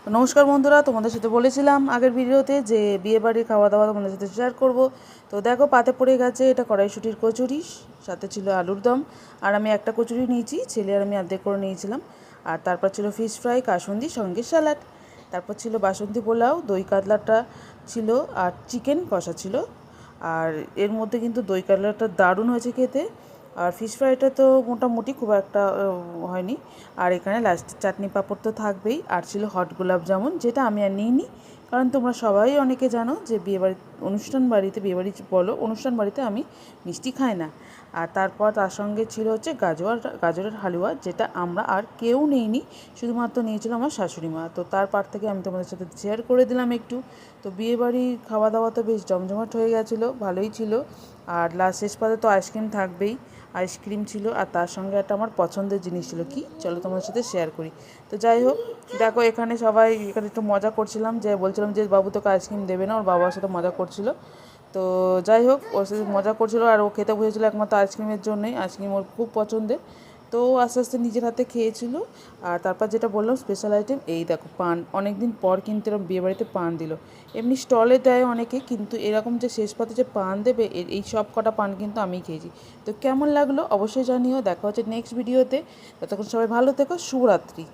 নমস্কার বন্ধুরা, তোমাদের সাথে বলেছিলাম আগের ভিডিওতে যে বিয়েবাড়ির খাওয়া দাওয়া তোমাদের সাথে শেয়ার করব। তো দেখো পাতে পড়ে গেছে, এটা কড়াইশুঁটির কচুরি, সাথে ছিল আলুর দম। আর আমি একটা কচুরি নিয়েছি, ছেলে আর আমি অর্ধেক করে নিয়েছিলাম। আর তারপর ছিল ফিশ ফ্রাই, কাসুন্দি, সঙ্গে স্যালাড। তারপর ছিল বাসন্তী পোলাও, দই কাতলাটা ছিল, আর চিকেন কষা ছিল। আর এর মধ্যে কিন্তু দই কাতলাটা দারুণ হয়েছে খেতে। আর ফিশ ফ্রাইটা তো মোটামুটি খুব একটা হয়নি। আর এখানে লাস্ট চাটনি পাঁপড় তো থাকবেই। আর ছিল হট গোলাপ জামুন, যেটা আমি আর নিইনি, কারণ তোমরা সবাই অনেকে জানো যে বিয়েবাড়ি বিয়েবাড়ি বলো অনুষ্ঠান বাড়িতে আমি মিষ্টি খাই না। আর তারপর তার সঙ্গে ছিল হচ্ছে গাজরের হালুয়া, যেটা আমরা আর কেউ নেইনি, শুধুমাত্র নিয়েছিল আমার শাশুড়ি মা। তো তারপর থেকে আমি তোমাদের সাথে শেয়ার করে দিলাম একটু। তো বিয়েবাড়ির খাওয়া দাওয়া তো বেশ জমজমাট হয়ে গেছিলো, ভালোই ছিল। আর লাস্ট শেষ পাতে তো আইসক্রিম থাকবেই, আইসক্রিম ছিল। আর তার সঙ্গে একটা আমার পছন্দের জিনিস ছিল, কি চলো তোমাদের সাথে শেয়ার করি। তো যাই হোক, দেখো এখানে সবাই এখানে একটু মজা করছিলাম, যে বলছিলাম যে বাবু তোকে আইসক্রিম দেবে না, ওর বাবার সাথে মজা করছিল। তো যাই হোক, ওর সাথে মজা করছিল, আর ও খেতে বসেছিল একমাত্র আইসক্রিমের জন্যই। আইসক্রিম ওর খুব পছন্দের। তো আস্তে আস্তে নিজের হাতে খেয়েছিল। আর তারপর যেটা বললাম স্পেশাল আইটেম, এই দেখো পান, অনেক দিন পর কিন্তু এরকম বিয়েবাড়িতে পান দিল। এমনি স্টলে দেয় অনেকে, কিন্তু এরকম যে শেষ পাতে যে পান দেবে, এই সব কটা পান কিন্তু আমিই খেয়েছি। তো কেমন লাগলো অবশ্যই জানিও। দেখা হচ্ছে নেক্সট ভিডিওতে। ততক্ষণ সবাই ভালো থেকো, শুভরাত্রি।